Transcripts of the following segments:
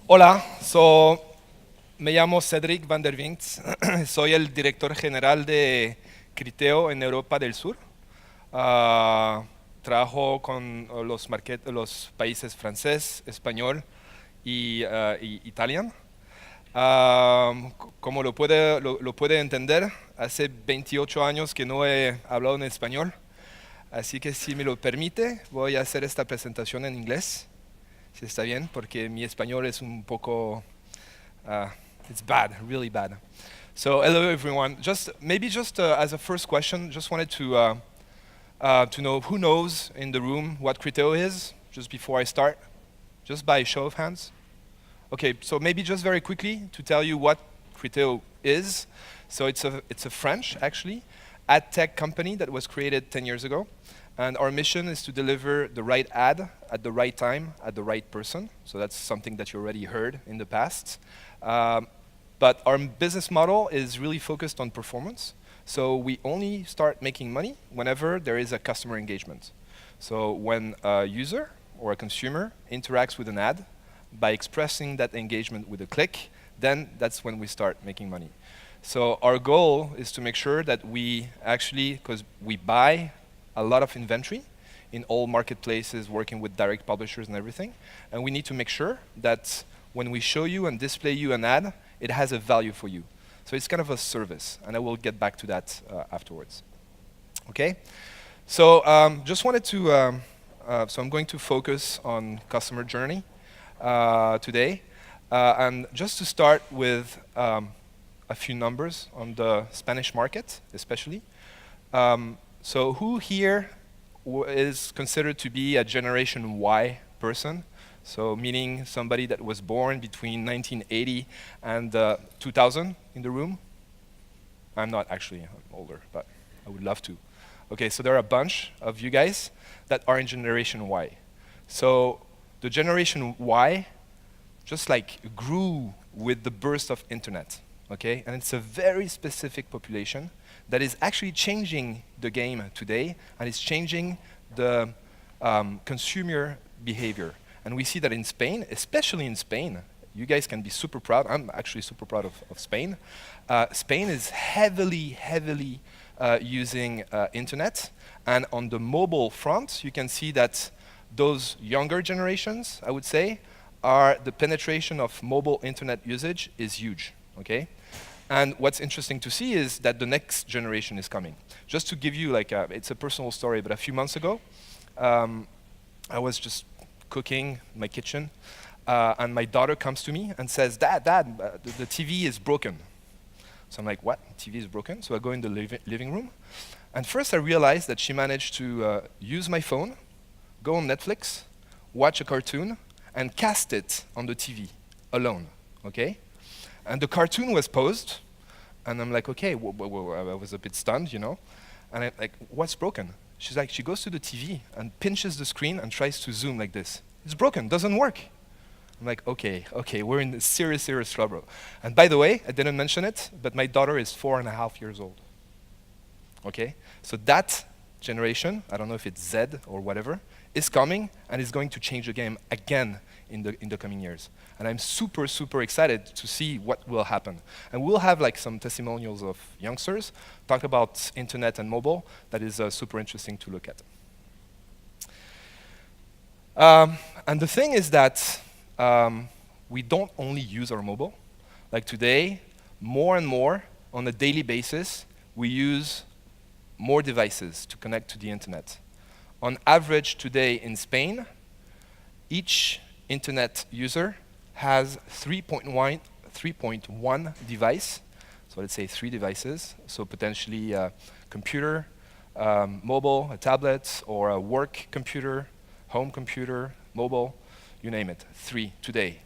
Hola, me llamo Cédric Vandervynckt, soy el director general de Criteo en Europa del Sur. Ah, Trabajo con los países francés, español y italiano. Como lo puede entender, hace 28 años que no he hablado en español, así que si me lo permite, voy a hacer esta presentación en inglés, si está bien, porque mi español es un poco Uh, it's bad, really bad. So hello everyone. Just as a first question, just wanted to know who knows in the room what Criteo is, just before I start, just by a show of hands. Okay, so maybe just very quickly to tell you what Criteo is. So it's a French, actually, ad tech company that was created 10 years ago. And our mission is to deliver the right ad at the right time, at the right person. So that's something that you already heard in the past. But our business model is really focused on performance. So we only start making money whenever there is a customer engagement. So when a user or a consumer interacts with an ad, by expressing that engagement with a click, then that's when we start making money. So our goal is to make sure that we actually, because we buy a lot of inventory in all marketplaces, working with direct publishers and everything, and we need to make sure that when we show you and display you an ad, it has a value for you. So it's kind of a service, and I will get back to that afterwards. Okay? So just wanted to, so I'm going to focus on customer journey today. And just to start with a few numbers on the Spanish market, especially. So who here is considered to be a Generation Y person? So meaning somebody that was born between 1980 and 2000 in the room? I'm not actually, I'm older, but I would love to. Okay, so there are a bunch of you guys that are in Generation Y. So the Generation Y just like grew with the burst of internet, okay? And it's a very specific population that is actually changing the game today, and it's changing the consumer behavior. And we see that in Spain, especially in Spain, you guys can be super proud. I'm actually super proud of Spain. Spain is heavily using internet. And on the mobile front, you can see that those younger generations, I would say, are the penetration of mobile internet usage is huge, okay? And what's interesting to see is that the next generation is coming. Just to give you like, it's a personal story, but a few months ago, I was just cooking in my kitchen, and my daughter comes to me and says, Dad, the TV is broken. So I'm like, what? TV is broken? So I go in the living room, and first I realized that she managed to use my phone, go on Netflix, watch a cartoon, and cast it on the TV alone, okay? And the cartoon was paused, and I'm like, okay, I was a bit stunned, you know? And I'm like, what's broken? She's like, she goes to the TV and pinches the screen and tries to zoom like this. It's broken, doesn't work. I'm like, okay, we're in serious trouble. And by the way, I didn't mention it, but my daughter is 4.5 years old, okay? So that generation, I don't know if it's Z or whatever, is coming and is going to change the game again in the coming years. And I'm super excited to see what will happen. And we'll have like some testimonials of youngsters talk about internet and mobile that is super interesting to look at. And the thing is that we don't only use our mobile. Like today, more and more on a daily basis, we use more devices to connect to the internet. On average today in Spain, each internet user has 3.1 device. So let's say 3 devices. So potentially a computer, mobile, a tablet, or a work computer, home computer, mobile, you name it, 3 today.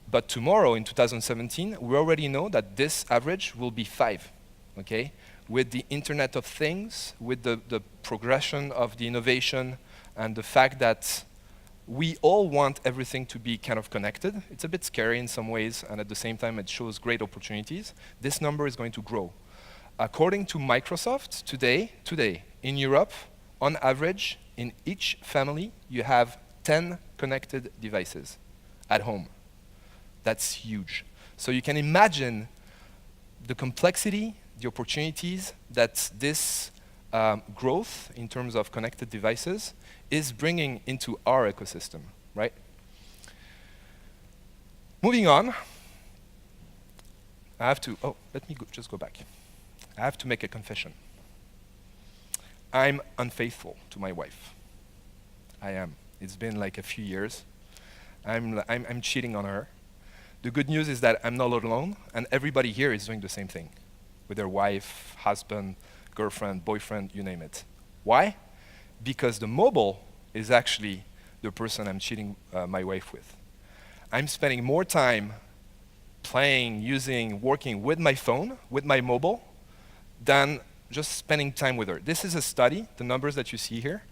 But tomorrow in 2017, we already know that this average will be 5, okay? With the Internet of Things, with the progression of the innovation, and the fact that we all want everything to be kind of connected. It's a bit scary in some ways, and at the same time it shows great opportunities. This number is going to grow. According to Microsoft, today, in Europe, on average, in each family, you have 10 connected devices. at home. That's huge. So you can imagine the complexity, the opportunities that this growth in terms of connected devices is bringing into our ecosystem, right? Moving on, I have to, let me just go back. I have to make a confession. I'm unfaithful to my wife. I am. It's been like a few years. I'm cheating on her. The good news is that I'm not alone, and everybody here is doing the same thing with their wife, husband, girlfriend, boyfriend, you name it. Why? Because the mobile is actually the person I'm cheating my wife with. I'm spending more time playing, using, working with my phone, with my mobile, than just spending time with her. This is a study, the numbers that you see here,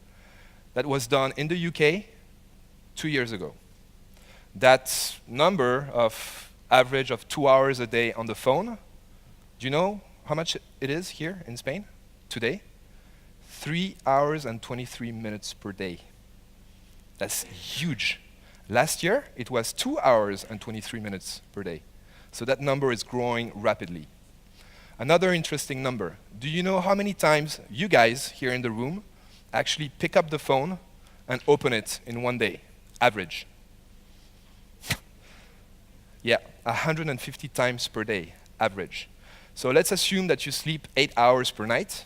that was done in the UK 2 years ago. That number of average of 2 hours a day on the phone, do you know how much it is here in Spain today? 3 hours and 23 minutes per day. That's huge. Last year, it was 2 hours and 23 minutes per day. So that number is growing rapidly. Another interesting number. Do you know how many times you guys here in the room actually pick up the phone and open it in one day, average? Yeah, 150 times per day, average. So let's assume that you sleep 8 hours per night.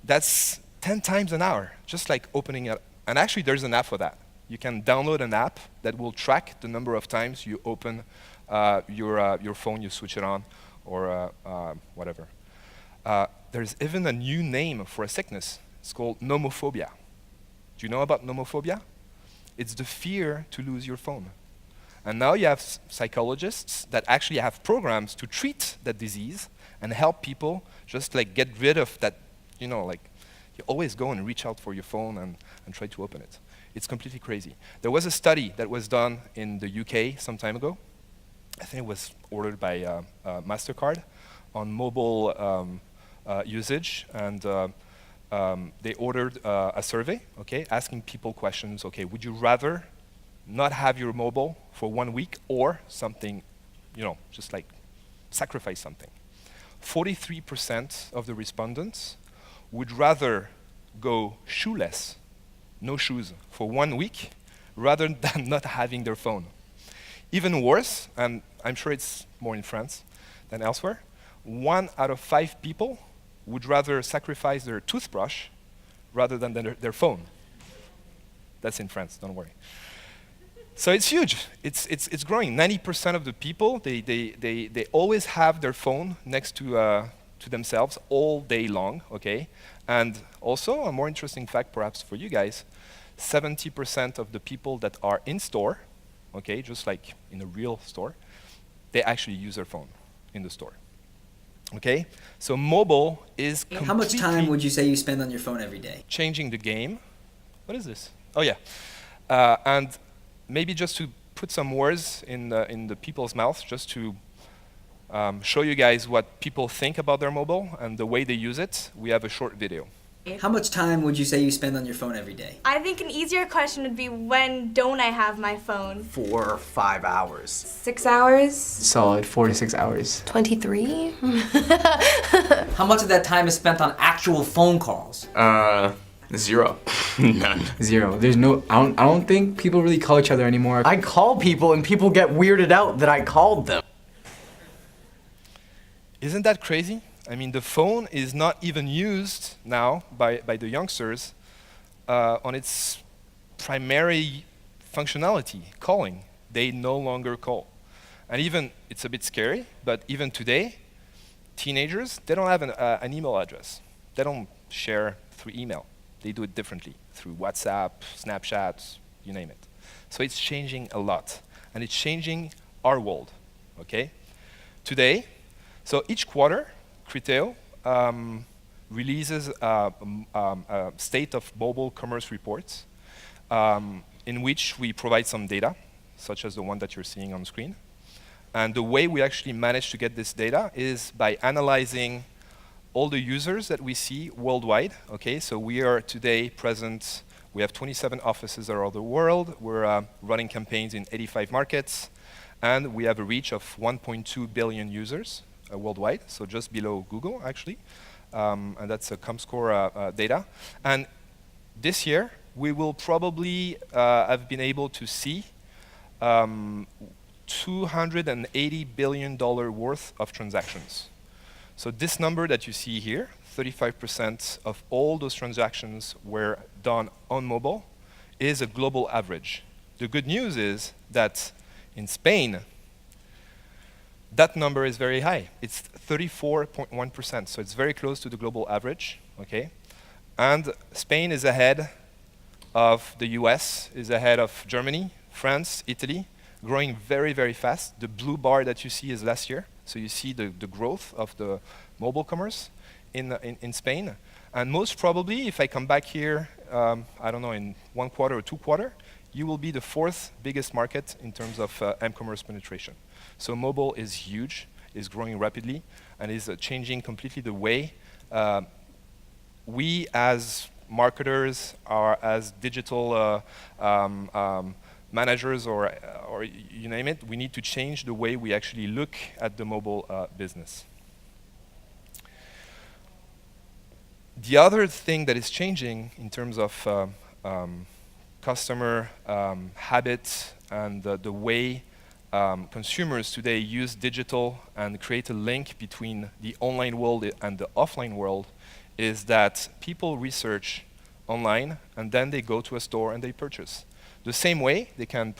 That's 10 times an hour, just like opening it. And actually, there's an app for that. You can download an app that will track the number of times you open your phone, you switch it on, or whatever. There's even a new name for a sickness. It's called nomophobia. Do you know about nomophobia? It's the fear to lose your phone. And now you have psychologists that actually have programs to treat that disease and help people just like get rid of that, you know, like you always go and reach out for your phone and try to open it. It's completely crazy. There was a study that was done in the UK some time ago. I think it was ordered by MasterCard on mobile usage, and they ordered a survey, okay, asking people questions, okay, would you rather not have your mobile for 1 week or something, you know, just like sacrifice something? 43% of the respondents would rather go shoeless, no shoes, for 1 week rather than not having their phone. Even worse, and I'm sure it's more in France than elsewhere, 1 out of 5 people would rather sacrifice their toothbrush rather than their phone. That's in France, don't worry. So it's huge. It's growing. 90% of the people, they always have their phone next to themselves all day long, okay? And also, a more interesting fact perhaps for you guys, 70% of the people that are in store, okay, just like in a real store, they actually use their phone in the store. Okay? So mobile is completely... How much time would you say you spend on your phone every day? Changing the game. What is this? Oh yeah. And maybe just to put some words in the people's mouths, just to show you guys what people think about their mobile and the way they use it, we have a short video. How much time would you say you spend on your phone every day? I think an easier question would be, when don't I have my phone? 4 or 5 hours. 6 hours? Solid 4 to 6 hours. 23? How much of that time is spent on actual phone calls? 0. None. 0. There's no, I don't think people really call each other anymore. I call people and people get weirded out that I called them. Isn't that crazy? I mean, the phone is not even used now by the youngsters on its primary functionality, calling. They no longer call. And even, it's a bit scary, but even today, teenagers, they don't have an email address. They don't share through email. They do it differently, through WhatsApp, Snapchat, you name it. So it's changing a lot. And it's changing our world, okay? Today, so each quarter, Criteo releases a state of mobile commerce reports in which we provide some data, such as the one that you're seeing on screen. And the way we actually manage to get this data is by analyzing all the users that we see worldwide. Okay, so we are today present We have 27 offices around the world. We're running campaigns in 85 markets. And we have a reach of 1.2 billion users worldwide, so just below Google, actually. And that's a ComScore data. And this year, we will probably have been able to see $280 billion worth of transactions. So this number that you see here, 35% of all those transactions were done on mobile, is a global average. The good news is that in Spain, that number is very high. It's 34.1%, so it's very close to the global average, okay? And Spain is ahead of the US, is ahead of Germany, France, Italy, growing very, very fast. The blue bar that you see is last year, so you see the growth of the mobile commerce in Spain. And most probably, if I come back here, I don't know, in 1 quarter or 2 quarters, you will be the 4th biggest market in terms of m-commerce penetration. So mobile is huge, is growing rapidly, and is changing completely the way we as marketers, or as digital managers, or you name it, we need to change the way we actually look at the mobile business. The other thing that is changing in terms of customer habits and the way consumers today use digital and create a link between the online world and the offline world is that people research online and then they go to a store and they purchase. The same way they can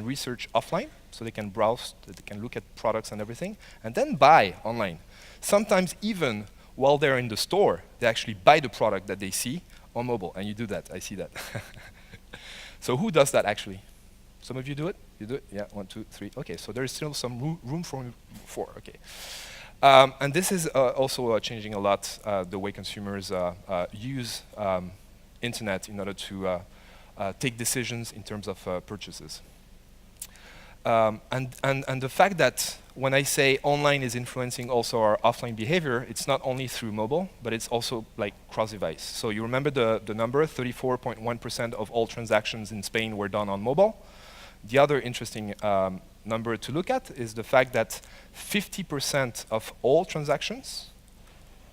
research offline, so they can browse, they can look at products and everything, and then buy online. Sometimes even while they're in the store, they actually buy the product that they see on mobile, and you do that, I see that. So who does that actually? Some of you do it? You do it? Yeah, 1, 2, 3. Okay, so there is still some room for 4, okay. And this is also changing a lot the way consumers use internet in order to take decisions in terms of purchases. And the fact that when I say online is influencing also our offline behavior, it's not only through mobile, but it's also like cross-device. So you remember the number, 34.1% of all transactions in Spain were done on mobile. The other interesting number to look at is the fact that 50% of all transactions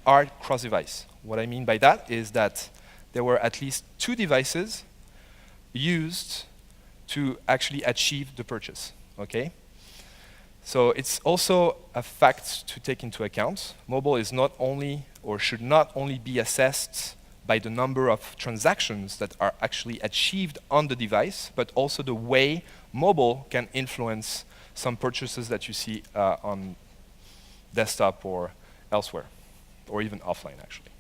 are cross-device. What I mean by that is that there were at least 2 devices used to actually achieve the purchase, okay? So it's also a fact to take into account. Mobile is not only, or should not only be assessed by the number of transactions that are actually achieved on the device, but also the way mobile can influence some purchases that you see on desktop or elsewhere, or even offline, actually.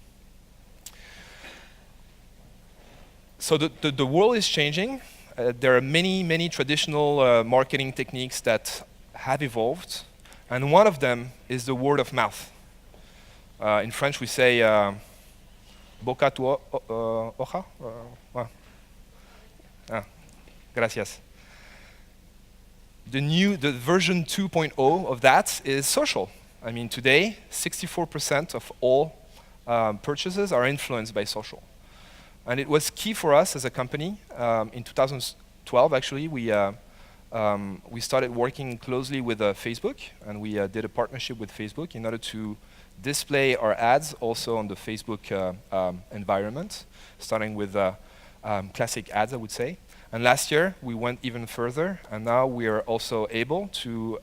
So the world is changing. There are many traditional marketing techniques that have evolved, and one of them is the word of mouth. In French, we say boca tu hoja. Gracias. The version 2.0 of that is social. I mean, today, 64% of all purchases are influenced by social. And it was key for us as a company. In 2012, actually, we started working closely with Facebook, and we did a partnership with Facebook in order to display our ads also on the Facebook environment, starting with classic ads, I would say. And last year, we went even further, and now we are also able to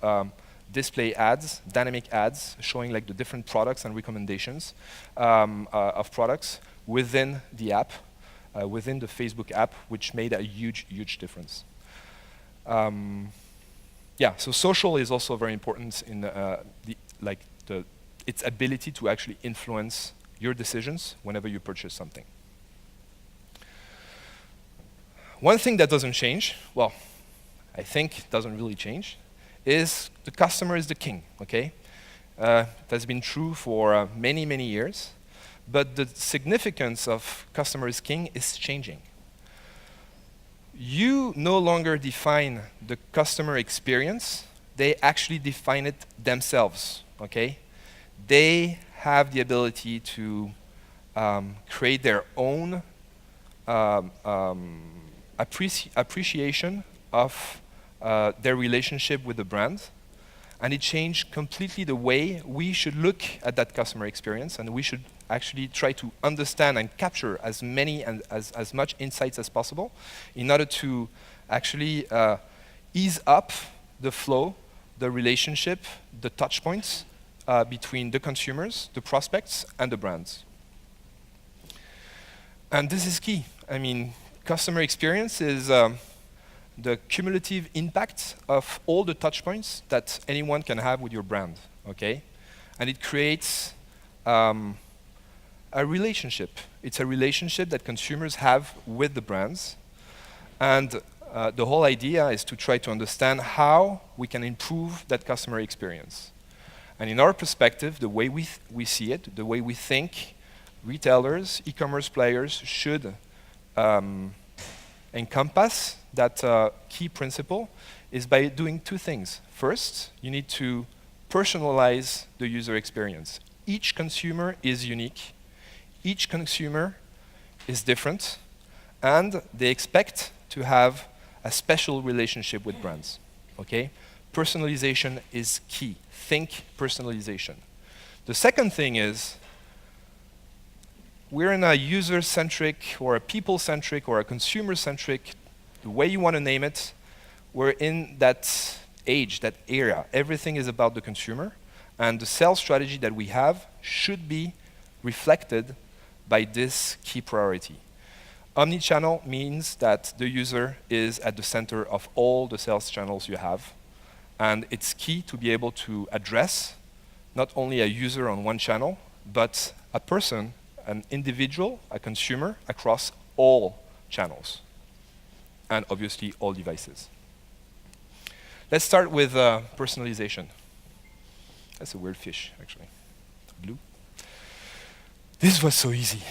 display ads, dynamic ads, showing like the different products and recommendations of products within the app, within the Facebook app, which made a huge difference. Yeah, so social is also very important in its ability to actually influence your decisions whenever you purchase something. One thing that doesn't change, well, I think doesn't really change, is the customer is the king, okay? That's been true for many years, but the significance of customer is king is changing. You no longer define the customer experience, they actually define it themselves, okay? They have the ability to create their own appreciation of their relationship with the brand, and it changed completely the way we should look at that customer experience, and we should actually try to understand and capture as many and as much insights as possible in order to actually ease up the flow, the relationship, the touch points between the consumers, the prospects, and the brands. And this is key. I mean, customer experience is the cumulative impact of all the touch points that anyone can have with your brand, okay? And it creates a relationship. It's a relationship that consumers have with the brands. And the whole idea is to try to understand how we can improve that customer experience. And in our perspective, the way we see it, the way we think retailers, e-commerce players should encompass that key principle is by doing two things. First, you need to personalize the user experience. Each consumer is unique. Each consumer is different, and they expect to have a special relationship with brands, okay? Personalization is key. Think personalization. The second thing is, we're in a user-centric or a people-centric or a consumer-centric, the way you want to name it, we're in that age, that era. Everything is about the consumer, and the sales strategy that we have should be reflected by this key priority. Omnichannel means that the user is at the center of all the sales channels you have, and it's key to be able to address not only a user on one channel, but a person, an individual, a consumer across all channels, and obviously all devices. Let's start with personalization. That's a weird fish, actually. Blue. This was so easy.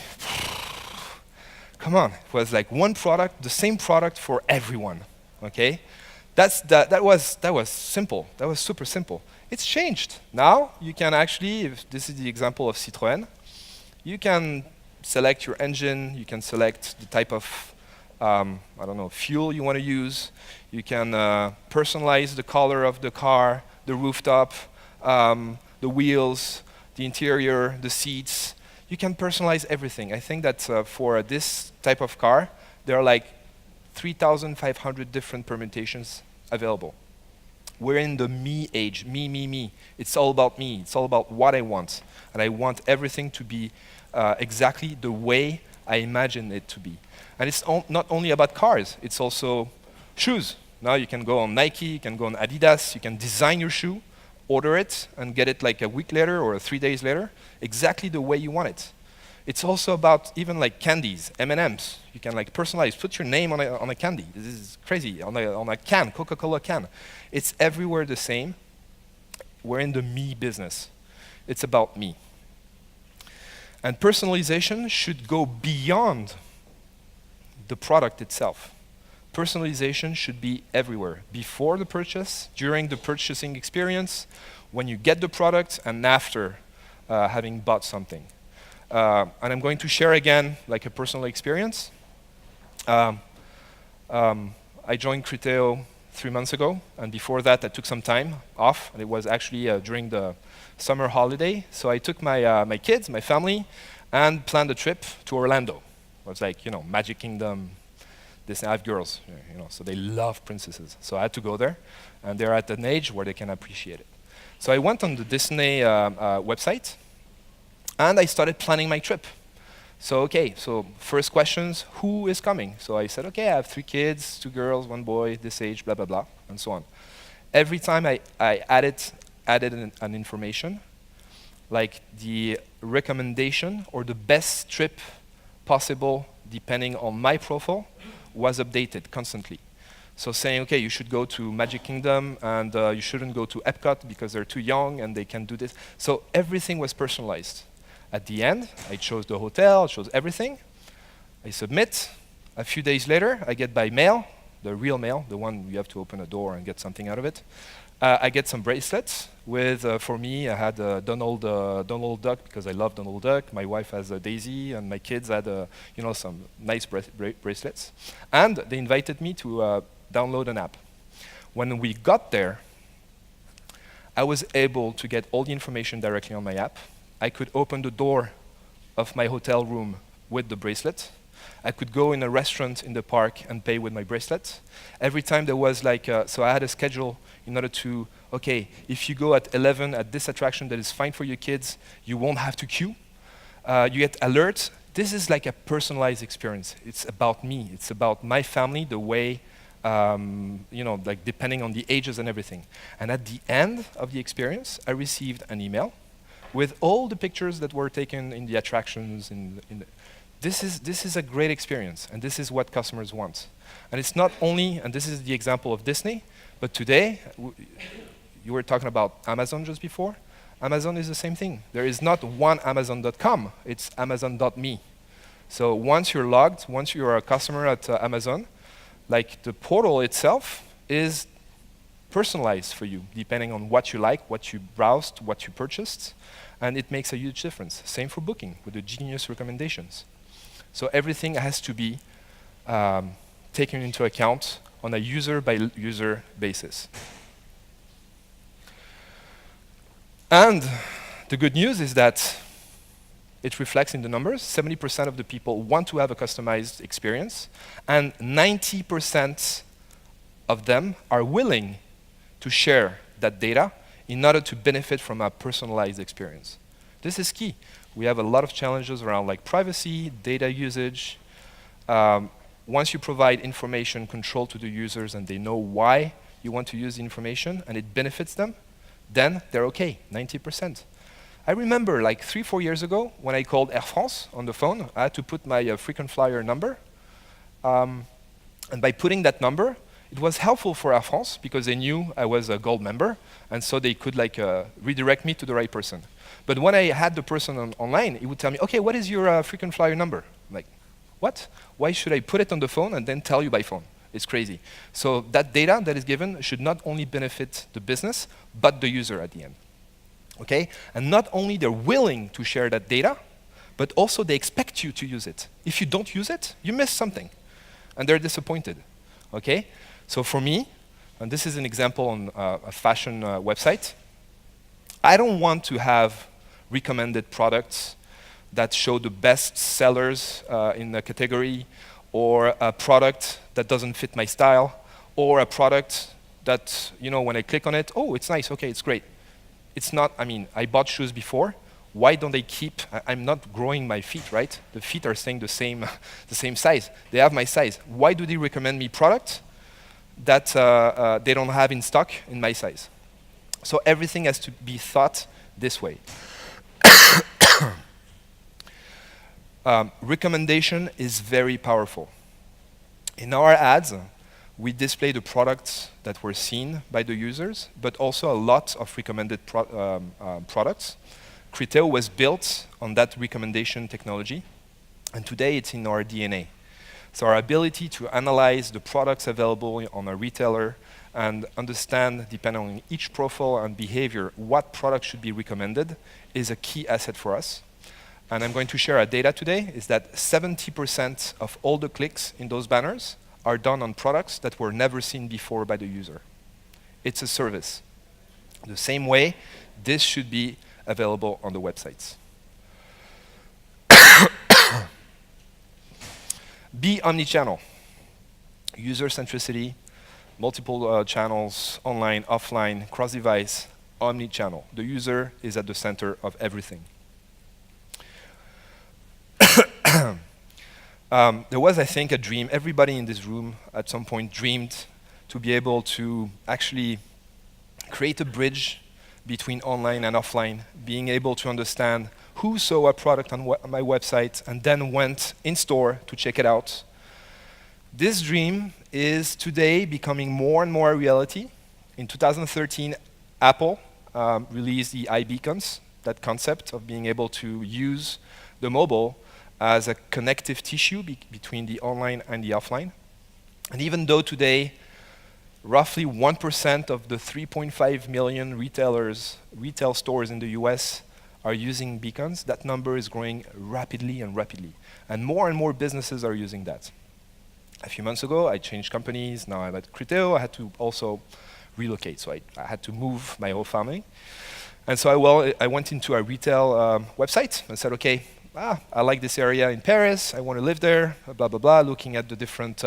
Come on, it was like one product, the same product for everyone, okay? That was simple, that was super simple. It's changed. Now, you can actually, if this is the example of Citroën, you can select your engine, you can select the type of, fuel you want to use, you can personalize the color of the car, the rooftop, the wheels, the interior, the seats. You can personalize everything. I think that for this type of car, there are like 3,500 different permutations available. We're in the me age, me. It's all about me. It's all about what I want. And I want everything to be exactly the way I imagine it to be. And it's not only about cars, it's also shoes. Now you can go on Nike, you can go on Adidas, you can design your shoe, order it, and get it like a week later or 3 days later, exactly the way you want it. It's also about even like candies, M&Ms. You can like personalize, put your name on a candy. This is crazy, on a can, Coca-Cola can. It's everywhere the same. We're in the me business. It's about me. And personalization should go beyond the product itself. Personalization should be everywhere, before the purchase, during the purchasing experience, when you get the product, and after having bought something. And I'm going to share again like a personal experience. I joined Criteo 3 months ago, and before that I took some time off, and it was actually during the summer holiday. So I took my kids, my family, and planned a trip to Orlando. It was like, Magic Kingdom. I have girls, so they love princesses. So I had to go there, and they're at an age where they can appreciate it. So I went on the Disney website, and I started planning my trip. So first questions, who is coming? So I said, okay, I have 3 kids, 2 girls, 1 boy, this age, blah, blah, blah, and so on. Every time I added an information, like the recommendation or the best trip possible depending on my profile, was updated constantly. So saying, okay, you should go to Magic Kingdom, and you shouldn't go to Epcot because they're too young and they can do this. So everything was personalized. At the end, I chose the hotel, I chose everything. I submit. A few days later, I get by mail the real mail, the one you have to open a door and get something out of it. I get some bracelets with, for me, I had Donald Duck because I love Donald Duck. My wife has a Daisy, and my kids had, some nice bracelets. And they invited me to download an app. When we got there, I was able to get all the information directly on my app. I could open the door of my hotel room with the bracelet. I could go in a restaurant in the park and pay with my bracelet. Every time there was so I had a schedule in order to, okay, if you go at 11 at this attraction that is fine for your kids, you won't have to queue. You get alerts. This is like a personalized experience. It's about me. It's about my family, the way, depending on the ages and everything. And at the end of the experience, I received an email with all the pictures that were taken in the attractions. This is a great experience, and this is what customers want. And it's not only, and this is the example of Disney, but today, you were talking about Amazon just before. Amazon is the same thing. There is not one Amazon.com, it's Amazon.me. So once you're logged, once you're a customer at Amazon, like the portal itself is personalized for you, depending on what you like, what you browsed, what you purchased, and it makes a huge difference. Same for booking with the genius recommendations. So everything has to be taken into account on a user-by-user basis. And the good news is that it reflects in the numbers. 70% of the people want to have a customized experience, and 90% of them are willing to share that data in order to benefit from a personalized experience. This is key. We have a lot of challenges around like privacy, data usage. Once you provide information control to the users and they know why you want to use the information and it benefits them, then they're okay, 90%. I remember like 3-4 years ago when I called Air France on the phone, I had to put my frequent flyer number. And by putting that number, it was helpful for Air France because they knew I was a gold member, and so they could redirect me to the right person. But when I had the person online, he would tell me, okay, what is your frequent flyer number? I'm like, what? Why should I put it on the phone and then tell you by phone? It's crazy. So that data that is given should not only benefit the business, but the user at the end. Okay? And not only they're willing to share that data, but also they expect you to use it. If you don't use it, you miss something. And they're disappointed. Okay? So for me, and this is an example on a fashion website, I don't want to have recommended products that show the best sellers in the category, or a product that doesn't fit my style, or a product that, when I click on it, oh, it's nice, okay, it's great. It's not, I bought shoes before. Why don't they keep, I'm not growing my feet, right? The feet are staying the same size. They have my size. Why do they recommend me products that they don't have in stock in my size? So everything has to be thought this way. Recommendation is very powerful. In our ads, we display the products that were seen by the users, but also a lot of recommended products. Criteo was built on that recommendation technology, and today it's in our DNA. So our ability to analyze the products available on a retailer and understand, depending on each profile and behavior, what product should be recommended is a key asset for us. And I'm going to share our data today, is that 70% of all the clicks in those banners are done on products that were never seen before by the user. It's a service. The same way, this should be available on the websites. Be omnichannel. User centricity, multiple channels, online, offline, cross-device, omnichannel. The user is at the center of everything. There was, I think, a dream. Everybody in this room at some point dreamed to be able to actually create a bridge between online and offline, being able to understand who saw a product on my website and then went in store to check it out. This dream is today becoming more and more a reality. In 2013, Apple released the iBeacons, that concept of being able to use the mobile as a connective tissue between the online and the offline. And even though today, roughly 1% of the 3.5 million retail stores in the US are using beacons, that number is growing rapidly and rapidly. And more businesses are using that. A few months ago, I changed companies. Now I'm at Criteo. I had to also relocate, so I had to move my whole family. And so I went into a retail website and said, okay, I like this area in Paris. I want to live there, blah, blah, blah, looking at the different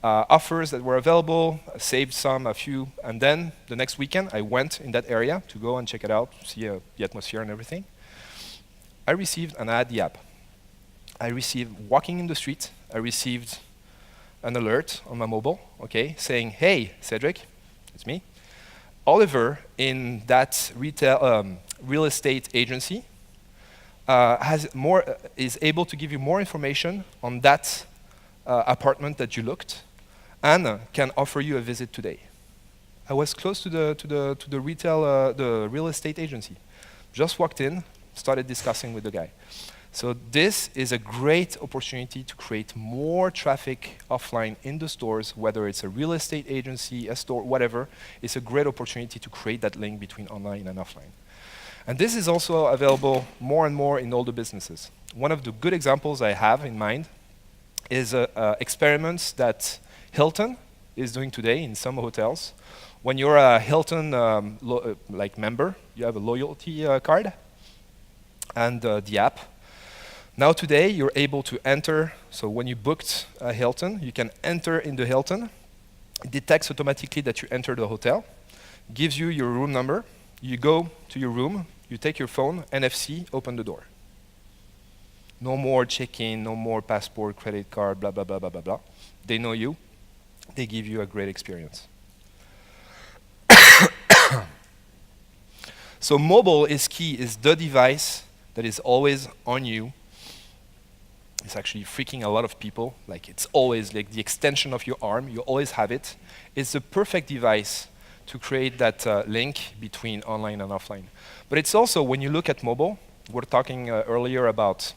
offers that were available, saved a few. And then the next weekend, I went in that area to go and check it out, see the atmosphere and everything. I received, and I had the app. I received, walking in the street, I received an alert on my mobile, okay, saying, hey, Cedric, it's me. Oliver in that real estate agency is able to give you more information on that apartment that you looked and can offer you a visit today. I was close to the real estate agency. Just walked in, started discussing with the guy. So this is a great opportunity to create more traffic offline in the stores, whether it's a real estate agency, a store, whatever. It's a great opportunity to create that link between online and offline. And this is also available more and more in all the businesses. One of the good examples I have in mind is experiments that Hilton is doing today in some hotels. When you're a Hilton member, you have a loyalty card and the app. Now today, you're able to enter, so when you booked a Hilton, you can enter in the Hilton. It detects automatically that you entered the hotel, gives you your room number. You go to your room, you take your phone, NFC, open the door. No more check-in, no more passport, credit card, blah, blah, blah, blah, blah, blah. They know you. They give you a great experience. So mobile is key, is the device that is always on you. It's actually freaking a lot of people. Like it's always like the extension of your arm. You always have it. It's the perfect device to create that link between online and offline. But it's also, when you look at mobile, we're talking earlier about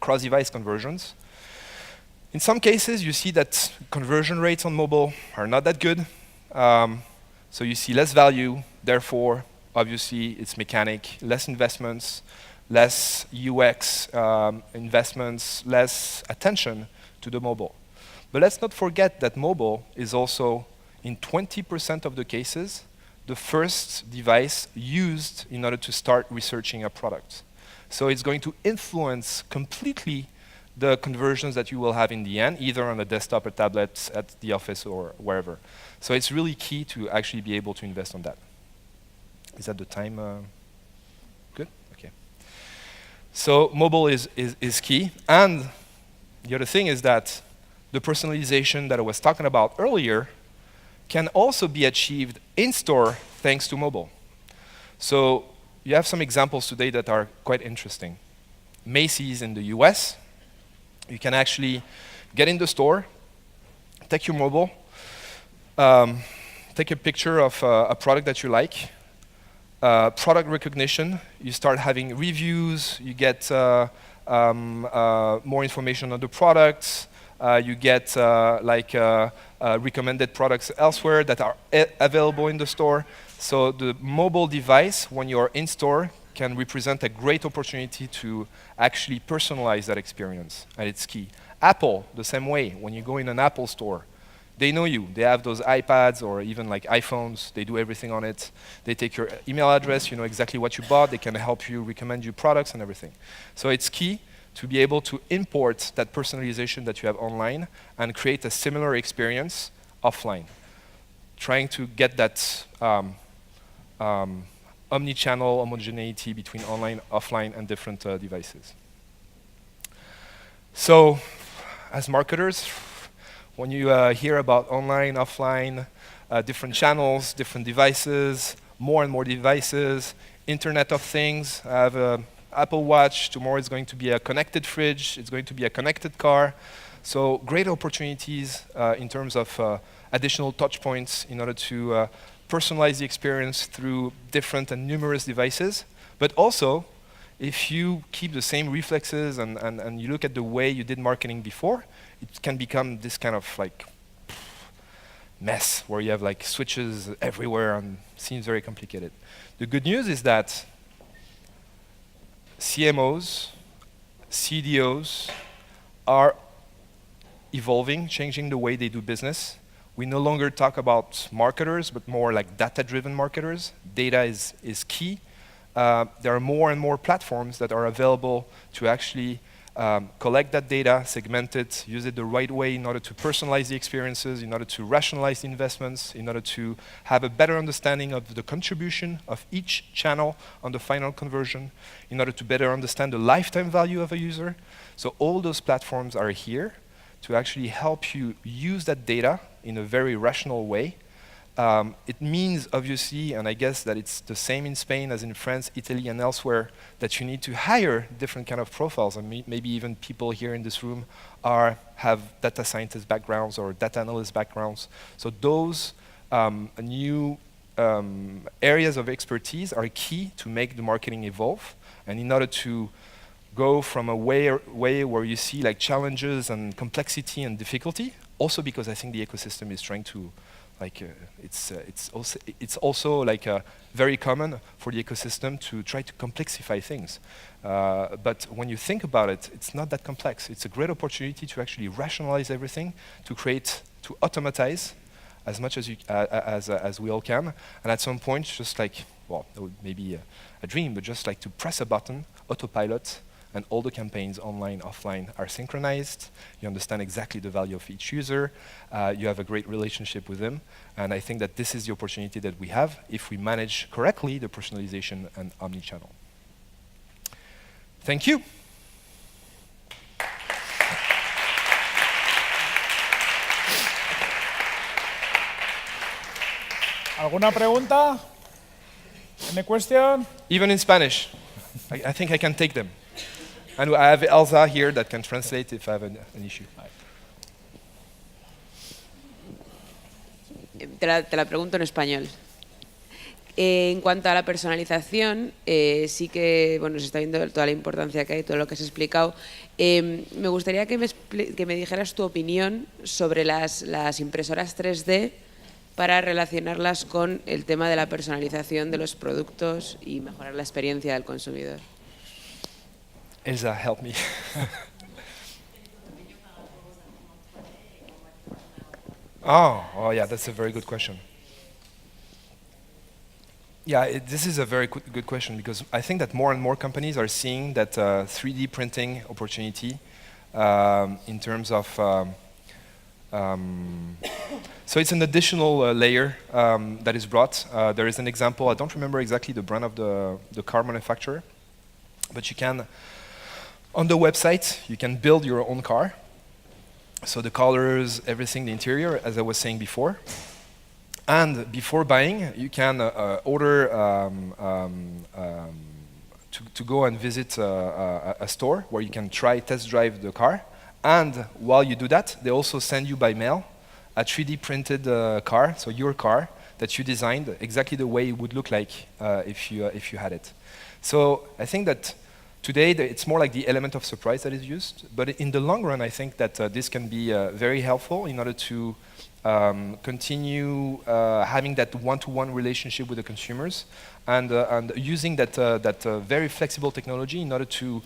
cross-device conversions. In some cases, you see that conversion rates on mobile are not that good. So you see less value. Therefore, obviously, it's mechanic, less investments, less UX investments, less attention to the mobile. But let's not forget that mobile is also, in 20% of the cases, the first device used in order to start researching a product. So it's going to influence completely the conversions that you will have in the end, either on a desktop or tablet, at the office or wherever. So it's really key to actually be able to invest on that. Is that the time? Good? Okay. So mobile is key. And the other thing is that the personalization that I was talking about earlier can also be achieved in-store thanks to mobile. So you have some examples today that are quite interesting. Macy's in the US, you can actually get in the store, take your mobile, take a picture of a product that you like, product recognition, you start having reviews, you get more information on the products, you get recommended products elsewhere that are available in the store. So the mobile device, when you're in store, can represent a great opportunity to actually personalize that experience, and it's key. Apple, the same way. When you go in an Apple store, they know you. They have those iPads or even like iPhones. They do everything on it. They take your email address. You know exactly what you bought. They can help you recommend you products and everything. So it's key to be able to import that personalization that you have online and create a similar experience offline. Trying to get that omni-channel homogeneity between online, offline, and different devices. So, as marketers, when you hear about online, offline, different channels, different devices, more and more devices, Internet of Things, I have an Apple Watch, tomorrow it's going to be a connected fridge, it's going to be a connected car. So great opportunities in terms of additional touch points in order to personalize the experience through different and numerous devices. But also, if you keep the same reflexes and you look at the way you did marketing before, it can become this kind of like mess where you have like switches everywhere and seems very complicated. The good news is that CMOs, CDOs are evolving, changing the way they do business. We no longer talk about marketers, but more like data-driven marketers. Data is key. There are more and more platforms that are available to actually collect that data, segment it, use it the right way in order to personalize the experiences, in order to rationalize the investments, in order to have a better understanding of the contribution of each channel on the final conversion, in order to better understand the lifetime value of a user. So all those platforms are here to actually help you use that data in a very rational way. It means, obviously, and I guess that it's the same in Spain as in France, Italy, and elsewhere, that you need to hire different kind of profiles. And maybe even people here in this room have data scientist backgrounds or data analyst backgrounds. So those new areas of expertise are key to make the marketing evolve. And in order to go from a way where you see like challenges and complexity and difficulty, also because I think the ecosystem is trying to, like, it's also like very common for the ecosystem to try to complexify things. But when you think about it, it's not that complex. It's a great opportunity to actually rationalize everything, to automatize as much as we all can, and at some point, just like, well, it would maybe a dream, but just like to press a button, autopilot, and all the campaigns, online, offline, are synchronized. You understand exactly the value of each user. You have a great relationship with them. And I think that this is the opportunity that we have if we manage correctly the personalization and omnichannel. Thank you. ¿Alguna pregunta? Any question? Even in Spanish. I think I can take them. And I have Elsa here that can translate if I have an issue. Te la pregunto en español. En cuanto a la personalización, sí que bueno, se está viendo toda la importancia que hay, todo lo que has explicado. Me gustaría que me dijeras tu opinión sobre las impresoras 3D para relacionarlas con el tema de la personalización de los productos y mejorar la experiencia del consumidor. Elsa, help me. Oh, yeah, that's a very good question. Yeah, this is a very good question because I think that more and more companies are seeing that 3D printing opportunity in terms of so it's an additional layer that is brought. There is an example, I don't remember exactly the brand of the car manufacturer, but you can, on the website, you can build your own car. So the colors, everything, the interior, as I was saying before. And before buying, you can order to go and visit a store where you can test drive the car. And while you do that, they also send you by mail a 3D printed car, so your car, that you designed exactly the way it would look like if you had it. So I think that today it's more like the element of surprise that is used, but in the long run, I think that this can be very helpful in order to continue having that one-to-one relationship with the consumers and using that very flexible technology in order to,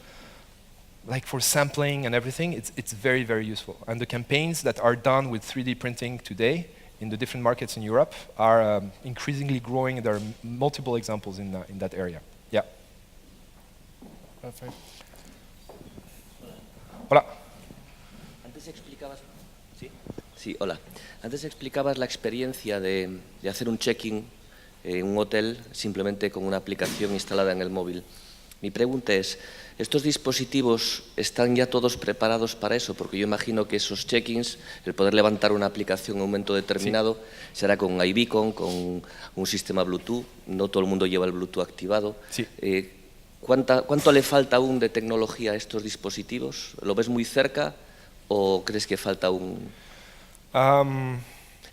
like for sampling and everything, it's very, very useful. And the campaigns that are done with 3D printing today in the different markets in Europe are increasingly growing. There are multiple examples in that area. Yeah. Perfecto. Hola. Antes explicabas... Sí, hola. Antes explicabas la experiencia de hacer un check-in en un hotel simplemente con una aplicación instalada en el móvil. Mi pregunta es, ¿estos dispositivos están ya todos preparados para eso? Porque yo imagino que esos check-ins, el poder levantar una aplicación en un momento determinado, será con iBeacon, con un sistema Bluetooth. No todo el mundo lleva el Bluetooth activado. Sí. ¿Cuánto le falta aún de tecnología a estos dispositivos? ¿Lo ves muy cerca o crees que falta un...?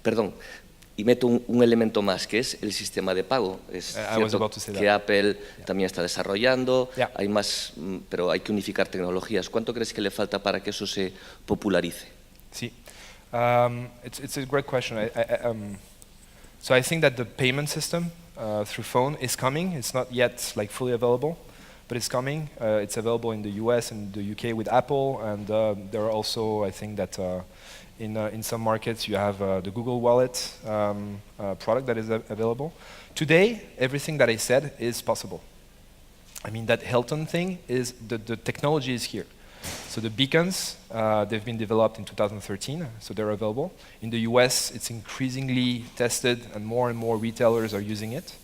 Perdón, y meto un elemento más, que es el sistema de pago. Es cierto que Apple también está desarrollando, hay más, pero hay que unificar tecnologías. ¿Cuánto crees que le falta para que eso se popularice? Sí. It's a great question. So I think that the payment system through phone is coming. It's not yet like fully available, but it's coming. It's available in the US and the UK with Apple, and there are also, I think that in some markets you have the Google Wallet product that is available. Today, everything that I said is possible. I mean, that Hilton thing is, the technology is here. So the beacons, they've been developed in 2013, so they're available. In the US, it's increasingly tested and more retailers are using it.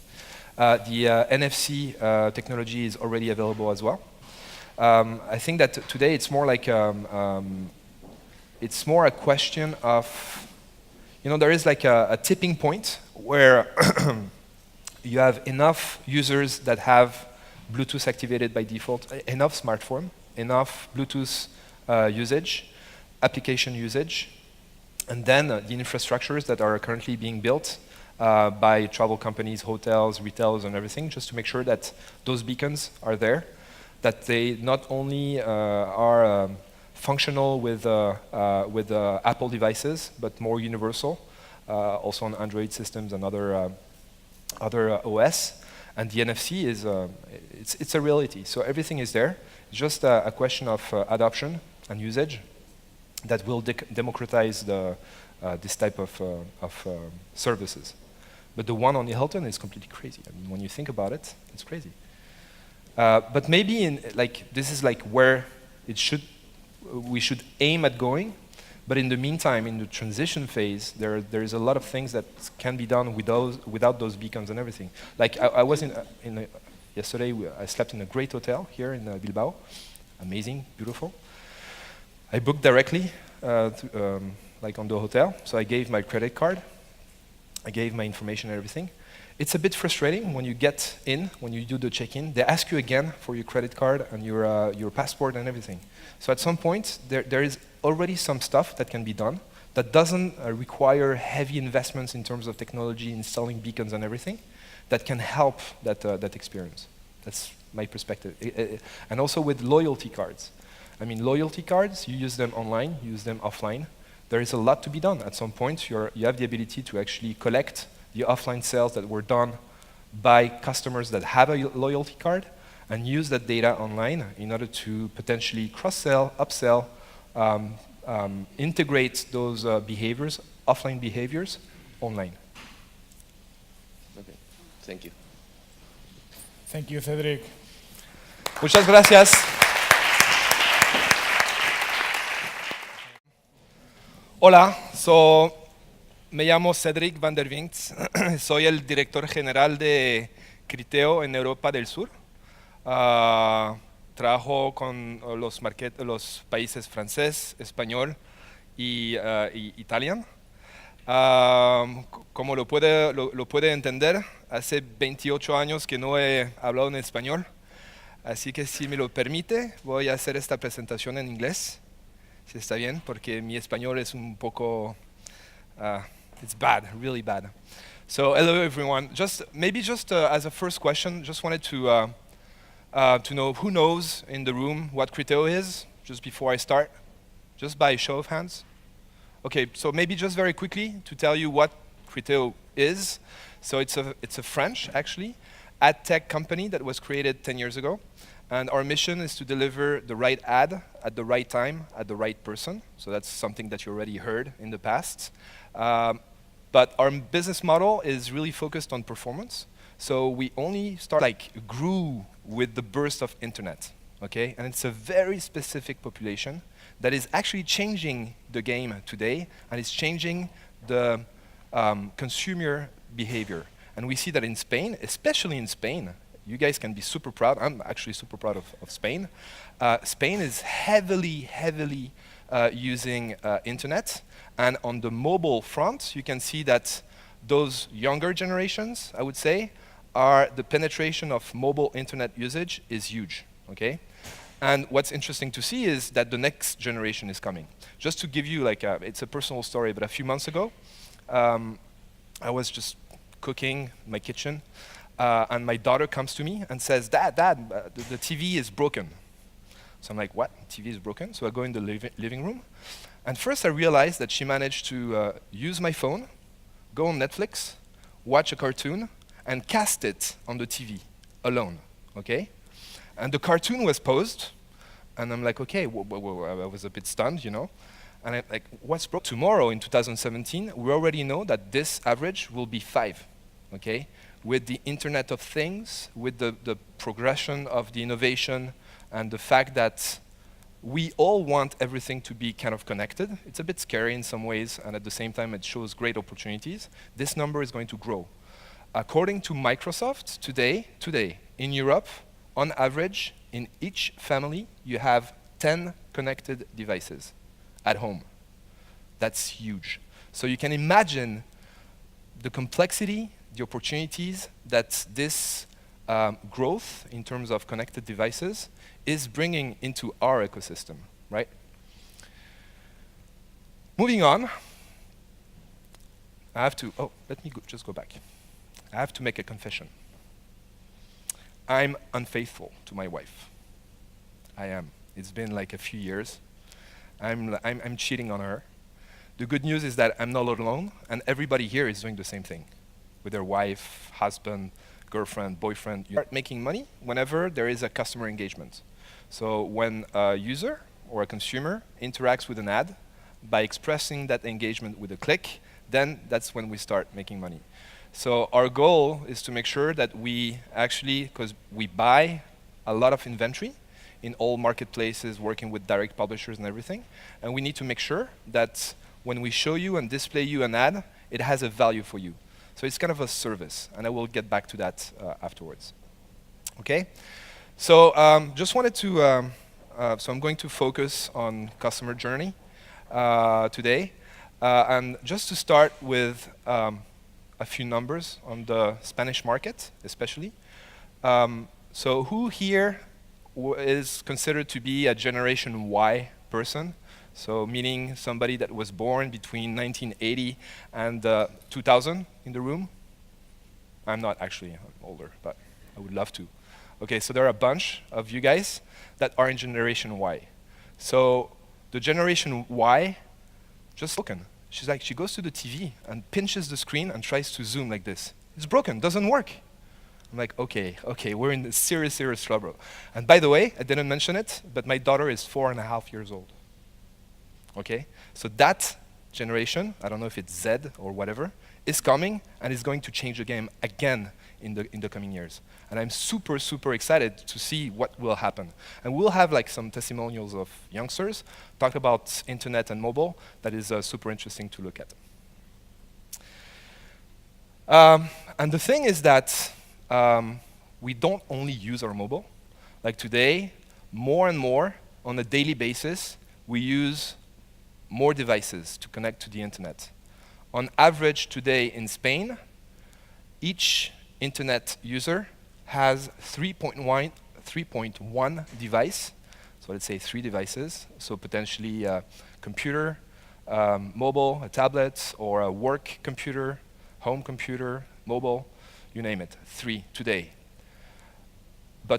The NFC technology is already available as well. I think that today it's more like, it's more a question of, there is like a tipping point where you have enough users that have Bluetooth activated by default, enough smartphone, enough Bluetooth usage, application usage, and then the infrastructures that are currently being built by travel companies, hotels, retailers, and everything, just to make sure that those beacons are there, that they not only are functional with Apple devices, but more universal, also on Android systems and other OS. And the NFC is it's a reality. So everything is there. It's just a question of adoption and usage that will democratize this type of services. But the one on the Hilton is completely crazy. I mean, when you think about it, it's crazy. But maybe this is like where we should aim at going. But in the meantime, in the transition phase, there is a lot of things that can be done without those beacons and everything. Like I was yesterday, I slept in a great hotel here in Bilbao. Amazing, beautiful. I booked directly, like on the hotel. So I gave my credit card. I gave my information and everything. It's a bit frustrating when you get in, when you do the check-in. They ask you again for your credit card and your passport and everything. So at some point, there is already some stuff that can be done that doesn't require heavy investments in terms of technology, installing beacons and everything, that can help that experience. That's my perspective. And also with loyalty cards. I mean, loyalty cards, you use them online, you use them offline. There is a lot to be done. At some point, you have the ability to actually collect the offline sales that were done by customers that have a loyalty card and use that data online in order to potentially cross-sell, upsell, integrate those behaviors, offline behaviors, online. Okay, thank you. Thank you, Cédric. Muchas gracias. Hola, me llamo Cédric Vandervynckt, soy el director general de Criteo en Europa del Sur. Trabajo con los países francés, español y italiano. Como lo puede entender, hace 28 años que no he hablado en español, así que si me lo permite, voy a hacer esta presentación en inglés, si está bien, porque mi español es un poco... it's bad, really bad. So hello everyone. Maybe just as a first question, just wanted to know who knows in the room what Criteo is, just before I start, just by a show of hands. Okay, so maybe just very quickly to tell you what Criteo is. So it's a French, actually, ad tech company that was created 10 years ago. And our mission is to deliver the right ad at the right time, at the right person. So that's something that you already heard in the past. But our business model is really focused on performance. So we only grew with the burst of internet, okay? And it's a very specific population that is actually changing the game today, and it's changing the consumer behavior. And we see that in Spain, especially in Spain, you guys can be super proud. I'm actually super proud of Spain. Spain is heavily using internet. And on the mobile front, you can see that those younger generations, I would say, the penetration of mobile internet usage is huge, okay? And what's interesting to see is that the next generation is coming. Just to give you it's a personal story, but a few months ago, I was just cooking in my kitchen, and my daughter comes to me and says, Dad, the TV is broken. So I'm like, what? TV is broken? So I go in the living room, And first I realized that she managed to use my phone, go on Netflix, watch a cartoon, and cast it on the TV alone, okay? And the cartoon was paused, and I'm like, okay, I was a bit stunned, you know? And I'm like, what's broke? Tomorrow, in 2017, we already know that this average will be 5, okay? With the Internet of Things, with the progression of the innovation, and the fact that we all want everything to be kind of connected. It's a bit scary in some ways, and at the same time, it shows great opportunities. This number is going to grow. According to Microsoft, today, in Europe, on average, in each family, you have 10 connected devices at home. That's huge. So you can imagine the complexity, the opportunities that this growth in terms of connected devices is bringing into our ecosystem, right? Moving on, I have to, let me just go back. I have to make a confession. I'm unfaithful to my wife. I am. It's been like a few years. I'm cheating on her. The good news is that I'm not alone, and everybody here is doing the same thing with their wife, husband, girlfriend, boyfriend. You start making money whenever there is a customer engagement. So when a user or a consumer interacts with an ad, by expressing that engagement with a click, then that's when we start making money. So our goal is to make sure that we actually, because we buy a lot of inventory in all marketplaces, working with direct publishers and everything, and we need to make sure that when we show you and display you an ad, it has a value for you. So it's kind of a service, and I will get back to that afterwards. Okay? So just wanted to, so I'm going to focus on customer journey today. And just to start with a few numbers on the Spanish market, especially. So who here is considered to be a Generation Y person? So meaning somebody that was born between 1980 and 2000 in the room? I'm not actually, I'm older, but I would love to. Okay, so there are a bunch of you guys that are in Generation Y. So the Generation Y, just broken. She's like, she goes to the TV and pinches the screen and tries to zoom like this. It's broken, doesn't work. I'm like, okay, we're in serious trouble. And by the way, I didn't mention it, but my daughter is 4.5 years old. Okay, so that generation, I don't know if it's Z or whatever, is coming and is going to change the game again in the coming years. And I'm super excited to see what will happen. And we'll have like some testimonials of youngsters talk about internet and mobile that is super interesting to look at. And the thing is that we don't only use our mobile. Like today, more and more on a daily basis, we use more devices to connect to the internet. On average today in Spain, each internet user has 3.1 device. So let's say 3 devices. So potentially a computer, mobile, a tablet, or a work computer, home computer, mobile, you name it, 3 today.